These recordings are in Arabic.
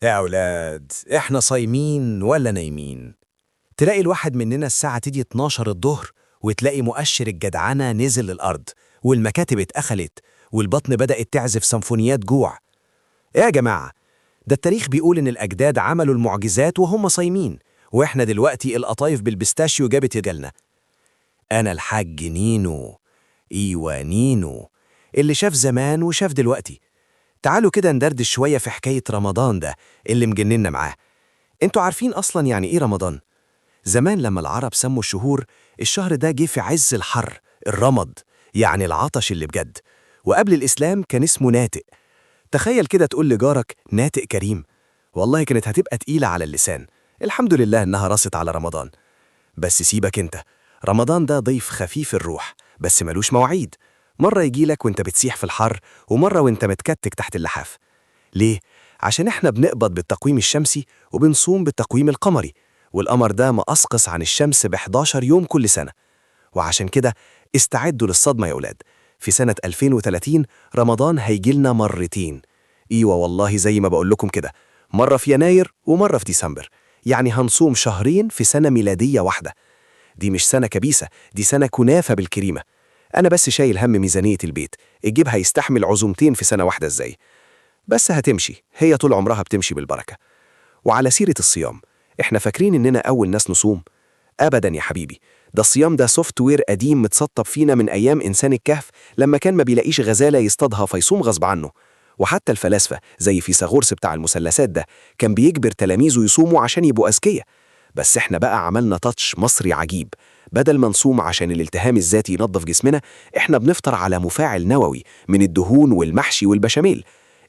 يا أولاد، إحنا صايمين ولا نايمين؟ تلاقي الواحد مننا الساعة تيجي 12 الظهر وتلاقي مؤشر الجدعنة نزل للأرض والمكاتب اتقفلت والبطن بدأت تعزف سيمفونيات جوع. إيه يا جماعة؟ ده التاريخ بيقول إن الأجداد عملوا المعجزات وهم صايمين، وإحنا دلوقتي القطايف بالبيستاشيو جابت يجالنا. أنا الحاج نينو. إيوه نينو، اللي شاف زمان وشاف دلوقتي. تعالوا كده ندردش شوية في حكاية رمضان ده اللي مجننا معاه. انتوا عارفين أصلا يعني إيه رمضان؟ زمان لما العرب سموا الشهور، الشهر ده جه في عز الحر، الرمض، يعني العطش اللي بجد. وقبل الإسلام كان اسمه ناتئ. تخيل كده تقول لجارك ناتئ كريم، والله كانت هتبقى تقيلة على اللسان. الحمد لله إنها رست على رمضان. بس سيبك انت، رمضان ده ضيف خفيف الروح بس ملوش مواعيد. مرة يجيلك وانت بتسيح في الحر، ومرة وانت متكتك تحت اللحاف. ليه؟ عشان احنا بنقبض بالتقويم الشمسي وبنصوم بالتقويم القمري، والقمر ده مقصقص عن الشمس ب11 يوم كل سنة. وعشان كده استعدوا للصدمة يا ولاد. في سنة 2030 رمضان هيجيلنا مرتين. ايوه والله زي ما بقول لكم كده، مرة في يناير ومرة في ديسمبر. يعني هنصوم شهرين في سنة ميلادية واحدة. دي مش سنة كبيسة، دي سنة كنافة بالكريمة. أنا بس شايل هم ميزانية البيت، الجيب هيستحمل عزومتين في سنة واحدة إزاي؟ بس هتمشي، هي طول عمرها بتمشي بالبركة. وعلى سيرة الصيام، إحنا فاكرين إننا أول ناس نصوم؟ أبداً يا حبيبي. ده الصيام ده سوفت وير قديم متسطب فينا من أيام إنسان الكهف، لما كان ما بيلاقيش غزالة يصطادها فيصوم غصب عنه. وحتى الفلاسفة زي فيثاغورس بتاع المثلثات ده كان بيجبر تلاميذه يصوموا عشان يبقوا أذكياء. بس إحنا بقى عملنا تاتش مصري عجيب. بدل ما نصوم عشان الالتهام الذاتي ينظف جسمنا، إحنا بنفطر على مفاعل نووي من الدهون والمحشي والبشاميل.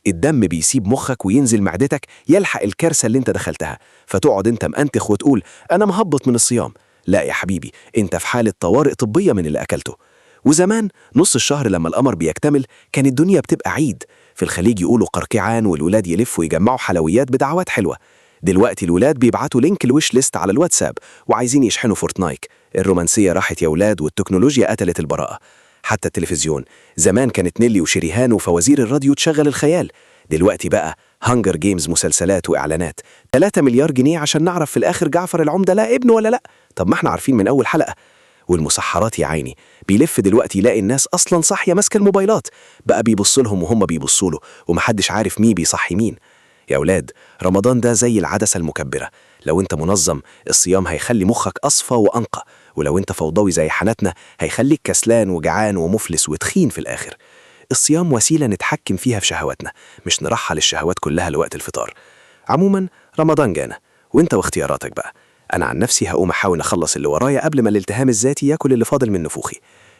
الدم بيسيب مخك وينزل معدتك يلحق الكارثة اللي انت دخلتها، فتقعد انت مأنتخ وتقول أنا مهبط من الصيام. لا يا حبيبي، انت في حالة طوارئ طبية من اللي أكلته. وزمان نص الشهر لما القمر بيكتمل كان الدنيا بتبقى عيد. في الخليج يقولوا قرقعان، والولاد يلفوا يجمعوا حلويات بدعوات حلوة. دلوقتي الولاد بيبعتوا لينك الويش ليست على الواتساب وعايزين يشحنوا فورتنايت. الرومانسية راحت يا ولاد، والتكنولوجيا قتلت البراءة. حتى التلفزيون، زمان كانت نيلي وشريهان وفوازير الراديو تشغل الخيال. دلوقتي بقى هانجر جيمز، مسلسلات وإعلانات. 3 مليار جنيه عشان نعرف في الآخر جعفر العمدة لا ابنه ولا لا. طب ما احنا عارفين من أول حلقة. والمسحرات يا عيني، بيلف دلوقتي يلاقي الناس أصلا صاحية ماسكة الموبايلات، بقى بيبص لهم وهم بيبصوا له، ومحدش عارف مين بيصحي مين. يا أولاد، رمضان ده زي العدسة المكبرة. لو انت منظم، الصيام هيخلي مخك أصفى وأنقى، ولو انت فوضوي زي حالتنا هيخليك كسلان وجعان ومفلس وتخين في الآخر. الصيام وسيلة نتحكم فيها في شهواتنا، مش نرحل الشهوات كلها لوقت الفطار. عموما رمضان جانا، وانت واختياراتك بقى. أنا عن نفسي هقوم أحاول أخلص اللي ورايا قبل ما الالتهام الذاتي ياكل اللي فاضل من نفوخي.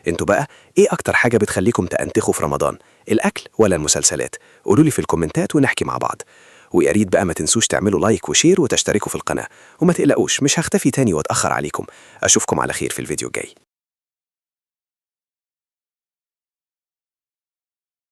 انتوا بقى ايه أكتر حاجة بتخليكم تأنتخوا في رمضان؟ الأكل ولا المسلسلات؟ قولولي في الكومنتات ونحكي مع بعض. ويا ريت بقى ما تنسوش تعملوا لايك وشير وتشتركوا في القناة، وما تقلقوش مش هختفي تاني واتأخر عليكم. أشوفكم على خير في الفيديو الجاي.